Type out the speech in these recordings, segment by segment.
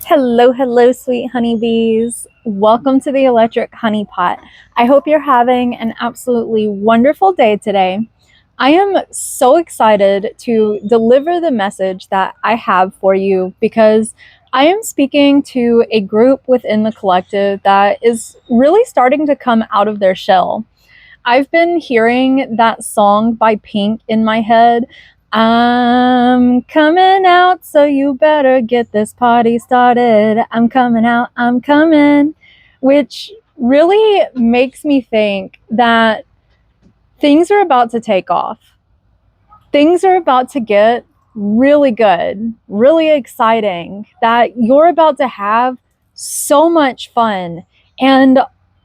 Hello, hello, sweet honeybees. Welcome to the Electric Honey Pot. I hope you're having an absolutely wonderful day today. I am so excited to deliver the message that I have for you because I am speaking to a group within the collective that is really starting to come out of their shell. I've been hearing that song by Pink in my head. I'm coming out, so you better get this party started. I'm coming out, I'm coming. Which really makes me think that things are about to take off. Things are about to get really good, really exciting, that you're about to have so much fun. And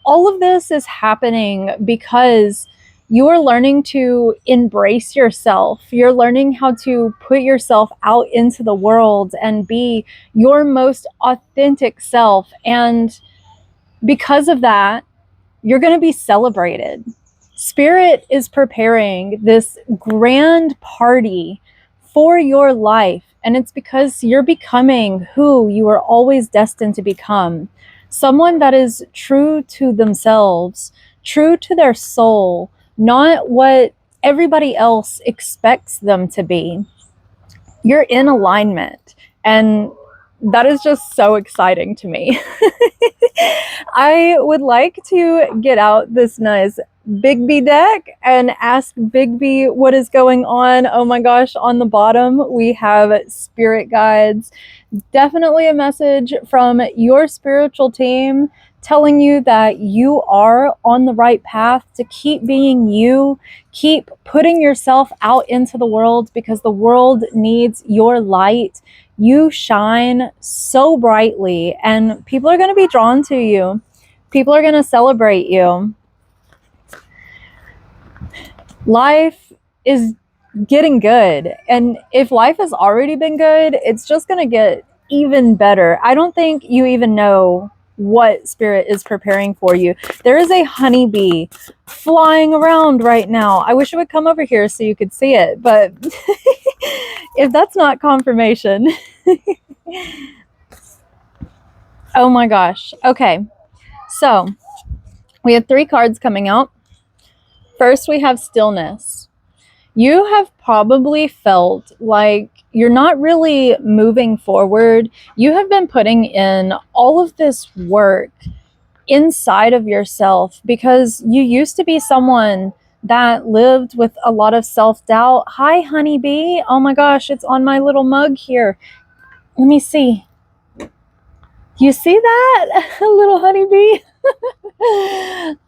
all of this is happening because you are learning to embrace yourself. You're learning how to put yourself out into the world and be your most authentic self. And because of that, you're going to be celebrated. Spirit is preparing this grand party for your life, and it's because you're becoming who you are always destined to become. Someone that is true to themselves, true to their soul, not what everybody else expects them to be. You're in alignment, and that is just so exciting to me. I would like to get out this nice Big B deck and ask Big B what is going on. Oh my gosh, on the bottom we have spirit guides. Definitely a message from your spiritual team telling you that you are on the right path to keep being you, keep putting yourself out into the world because the world needs your light. You shine so brightly and people are going to be drawn to you. People are going to celebrate you. Life is getting good. And if life has already been good, it's just going to get even better. I don't think you even know what spirit is preparing for you. There is a honeybee flying around right now. I wish it would come over here so you could see it, but if that's not confirmation. Oh my gosh. Okay. So we have 3 cards coming out. First, we have stillness. You have probably felt like you're not really moving forward. You have been putting in all of this work inside of yourself because you used to be someone that lived with a lot of self-doubt. Hi, honeybee. Oh my gosh, it's on my little mug here. Let me see. You see that? A little honeybee?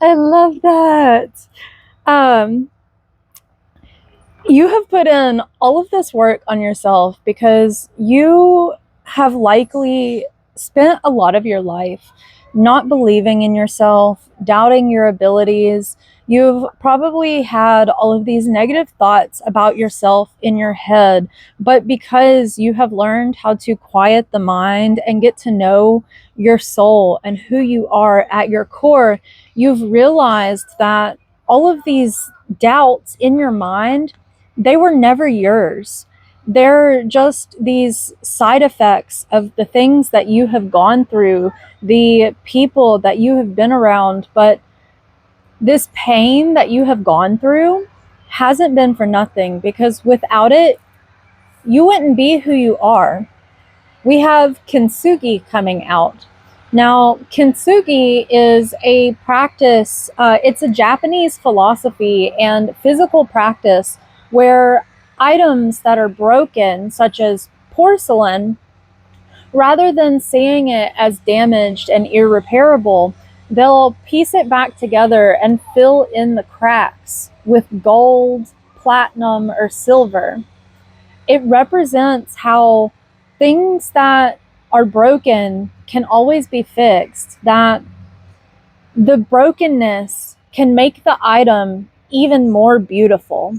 I love that. You have put in all of this work on yourself because you have likely spent a lot of your life not believing in yourself, doubting your abilities. You've probably had all of these negative thoughts about yourself in your head, but because you have learned how to quiet the mind and get to know your soul and who you are at your core, you've realized that all of these doubts in your mind, they were never yours. They're just these side effects of the things that you have gone through, the people that you have been around. But this pain that you have gone through hasn't been for nothing, because without it, you wouldn't be who you are. We have kintsugi coming out. Now, kintsugi is a practice, it's a Japanese philosophy and physical practice where items that are broken, such as porcelain, rather than seeing it as damaged and irreparable, they'll piece it back together and fill in the cracks with gold, platinum, or silver. It represents how things that are broken can always be fixed, that the brokenness can make the item even more beautiful.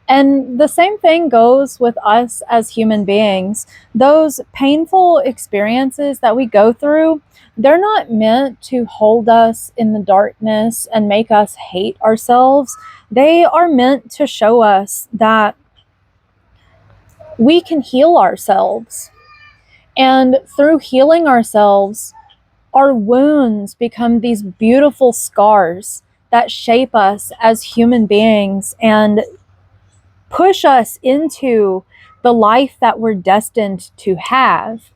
And the same thing goes with us as human beings. Those painful experiences that we go through, they're not meant to hold us in the darkness and make us hate ourselves. They are meant to show us that we can heal ourselves. And through healing ourselves, our wounds become these beautiful scars that shape us as human beings and push us into the life that we're destined to have.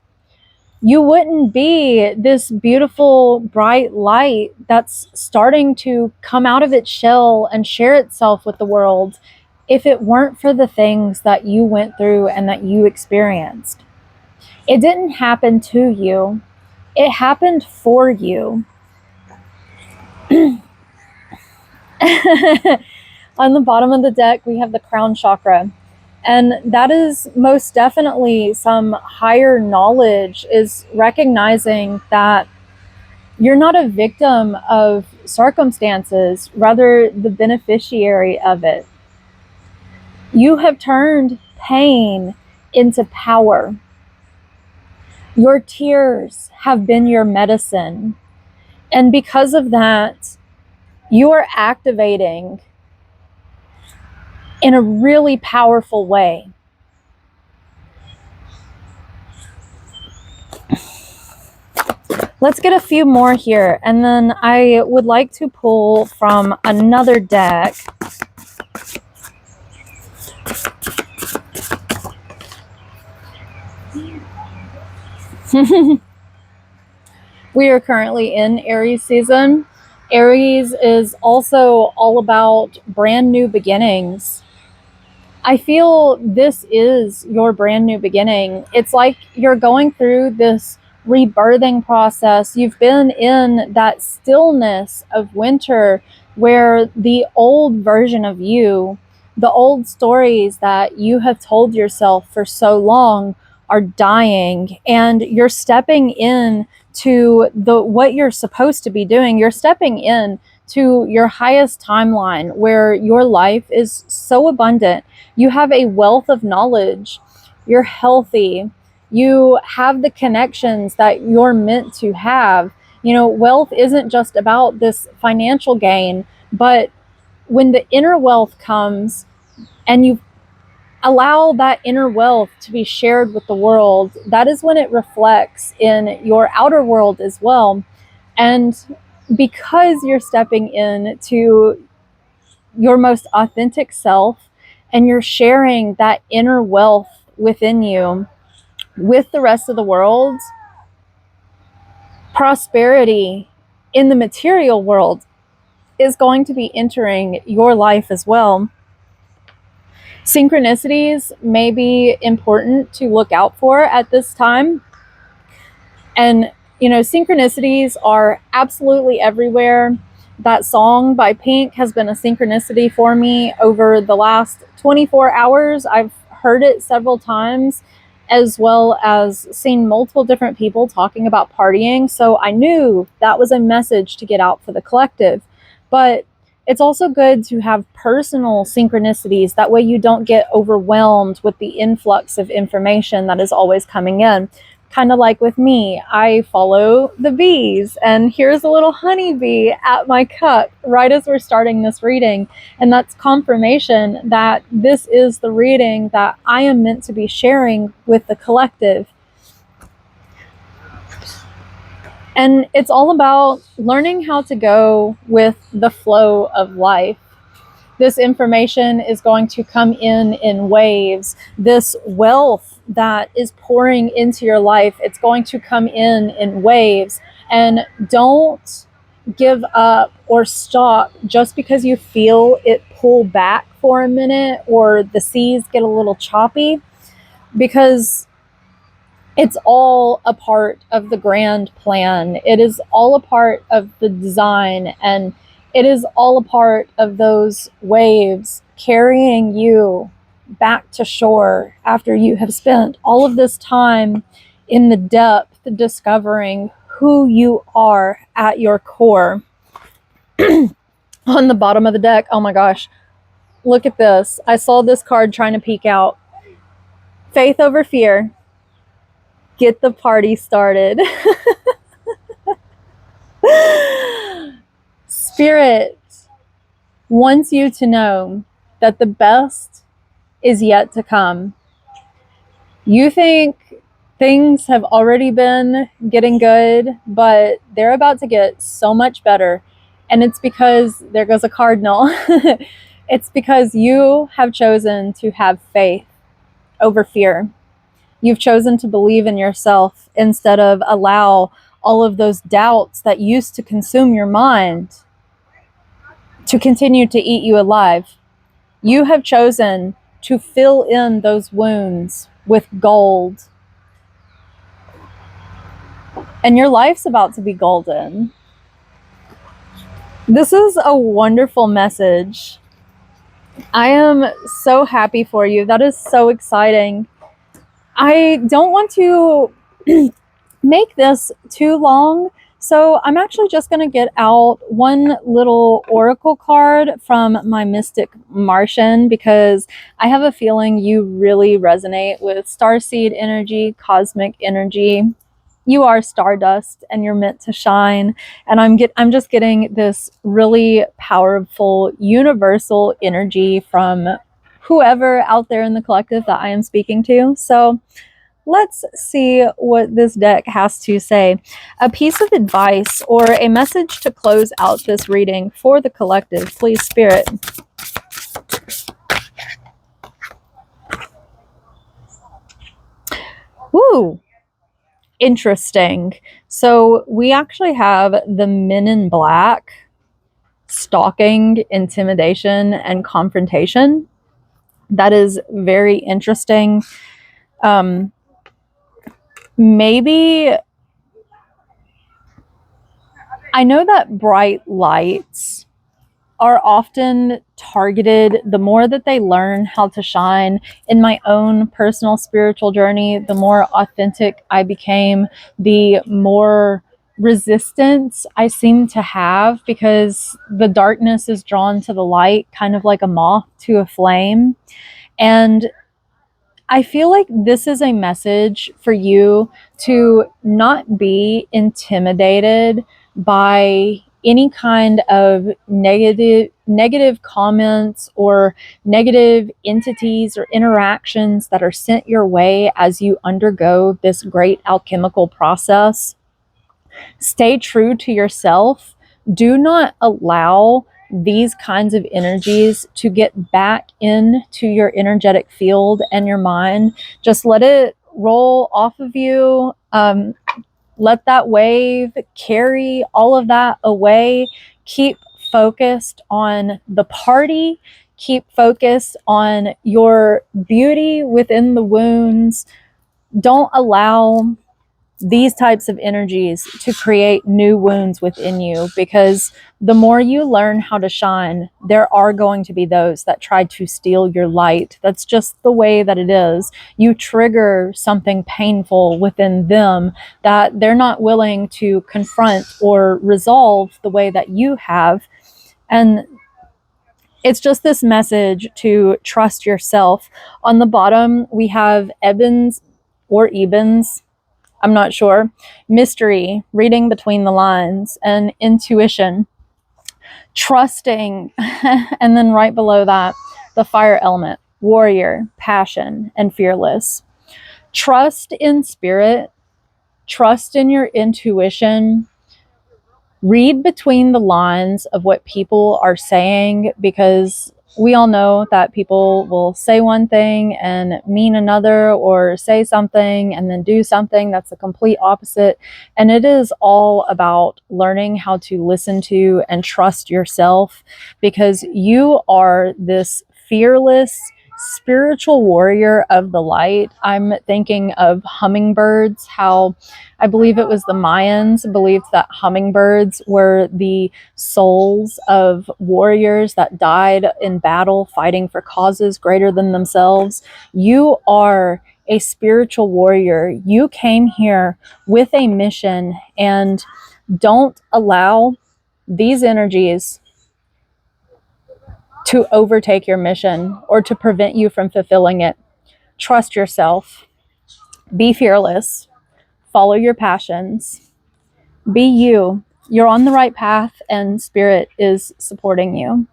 You wouldn't be this beautiful, bright light that's starting to come out of its shell and share itself with the world if it weren't for the things that you went through and that you experienced. It didn't happen to you, it happened for you. On the bottom of the deck, we have the crown chakra. And that is most definitely some higher knowledge, is recognizing that you're not a victim of circumstances, rather the beneficiary of it. You have turned pain into power. Your tears have been your medicine. And because of that, you are activating in a really powerful way. Let's get a few more here, and then I would like to pull from another deck. We are currently in Aries season. Aries is also all about brand new beginnings. I feel this is your brand new beginning. It's like you're going through this rebirthing process. You've been in that stillness of winter where the old version of you, the old stories that you have told yourself for so long, are dying, and you're stepping in to the what you're supposed to be doing. You're stepping in to your highest timeline where your life is so abundant. You have a wealth of knowledge. You're healthy. You have the connections that you're meant to have. You know, wealth isn't just about this financial gain, but when the inner wealth comes and you allow that inner wealth to be shared with the world, that is when it reflects in your outer world as well. And because you're stepping into your most authentic self and you're sharing that inner wealth within you with the rest of the world, prosperity in the material world is going to be entering your life as well. Synchronicities may be important to look out for at this time. And, you know, synchronicities are absolutely everywhere. That song by Pink has been a synchronicity for me over the last 24 hours. I've heard it several times, as well as seen multiple different people talking about partying. So I knew that was a message to get out for the collective. But it's also good to have personal synchronicities. That way you don't get overwhelmed with the influx of information that is always coming in. Kind of like with me, I follow the bees, and here's a little honeybee at my cup right as we're starting this reading. And that's confirmation that this is the reading that I am meant to be sharing with the collective. And it's all about learning how to go with the flow of life. This information is going to come in waves. This wealth that is pouring into your life, it's going to come in waves. And don't give up or stop just because you feel it pull back for a minute or the seas get a little choppy, because it's all a part of the grand plan. It is all a part of the design, and it is all a part of those waves carrying you back to shore after you have spent all of this time in the depth discovering who you are at your core. On the bottom of the deck, oh my gosh, look at this. I saw this card trying to peek out. Faith over fear. Get the party started. Spirit wants you to know that the best is yet to come. You think Things have already been getting good, but they're about to get so much better. And it's because there goes a cardinal. It's because you have chosen to have faith over fear. You've chosen to believe in yourself instead of allow all of those doubts that used to consume your mind to continue to eat you alive. You have chosen to fill in those wounds with gold. And your life's about to be golden. This is a wonderful message. I am so happy for you. That is so exciting. I don't want to make this too long, so I'm actually just going to get out one little oracle card from my Mystic Martian, because I have a feeling you really resonate with starseed energy, cosmic energy. You are stardust and you're meant to shine. And I'm just getting this really powerful universal energy from whoever out there in the collective that I am speaking to. So let's see what this deck has to say. A piece of advice or a message to close out this reading for the collective, please, Spirit. Woo! Interesting. So we actually have the Men in Black, stalking, intimidation, and confrontation. That is very interesting. Maybe I know that bright lights are often targeted. The more that they learn how to shine, in my own personal spiritual journey, the more authentic I became, the more resistance I seem to have, because the darkness is drawn to the light, kind of like a moth to a flame. And I feel like this is a message for you to not be intimidated by any kind of negative comments or negative entities or interactions that are sent your way as you undergo this great alchemical process. Stay true to yourself. Do not allow these kinds of energies to get back into your energetic field and your mind. Just let it roll off of you. Let that wave carry all of that away. Keep focused on the party. Keep focused on your beauty within the wounds. Don't allow these types of energies to create new wounds within you, because the more you learn how to shine, there are going to be those that try to steal your light. That's just the way that it is. You trigger something painful within them that they're not willing to confront or resolve the way that you have. And it's just this message to trust yourself. On the bottom, we have Ebens or Ebens, I'm not sure, mystery, reading between the lines, and intuition, trusting, and then right below that, the fire element, warrior, passion, and fearless. Trust in spirit, trust in your intuition. Read between the lines of what people are saying, because we all know that people will say one thing and mean another, or say something and then do something that's the complete opposite. And it is all about learning how to listen to and trust yourself, because you are this fearless spiritual warrior of the light. I'm thinking of hummingbirds, how I believe it was the Mayans believed that hummingbirds were the souls of warriors that died in battle fighting for causes greater than themselves. You are a spiritual warrior. You came here with a mission, and don't allow these energies to overtake your mission or to prevent you from fulfilling it. Trust yourself. Be fearless. Follow your passions. Be you. You're on the right path, and Spirit is supporting you.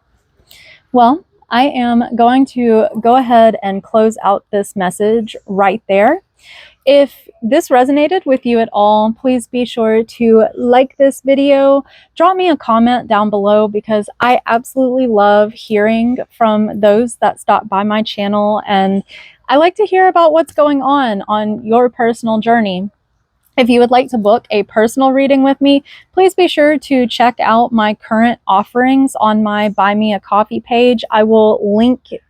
Well, I am going to go ahead and close out this message right there. If this resonated with you at all, please be sure to like this video, drop me a comment down below, because I absolutely love hearing from those that stop by my channel, and I like to hear about what's going on your personal journey. If you would like to book a personal reading with me, please be sure to check out my current offerings on my Buy Me a Coffee page. I will link it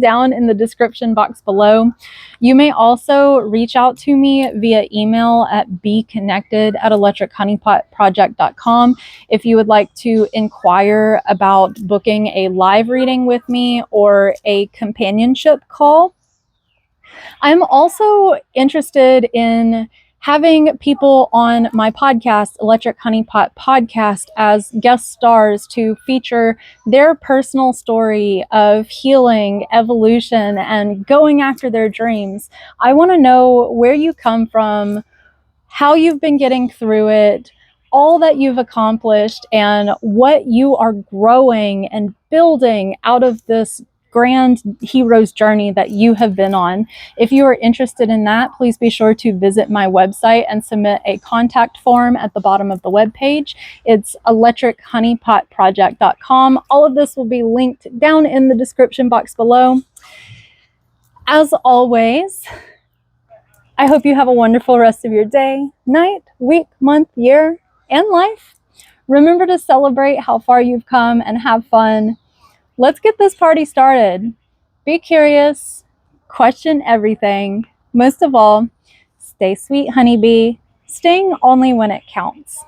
down in the description box below. You may also reach out to me via email at BeeConnected@electrichoneypotproject.com if you would like to inquire about booking a live reading with me or a companionship call. I'm also interested in having people on my podcast, Electric Honeypot Podcast, as guest stars to feature their personal story of healing, evolution, and going after their dreams. I want to know where you come from, how you've been getting through it, all that you've accomplished, and what you are growing and building out of this grand hero's journey that you have been on. If you are interested in that, please be sure to visit my website and submit a contact form at the bottom of the webpage. It's electrichoneypotproject.com. All of this will be linked down in the description box below. As always, I hope you have a wonderful rest of your day, night, week, month, year, and life. Remember to celebrate how far you've come and have fun. Let's get this party started. Be curious, question everything. Most of all, stay sweet, honeybee, sting only when it counts.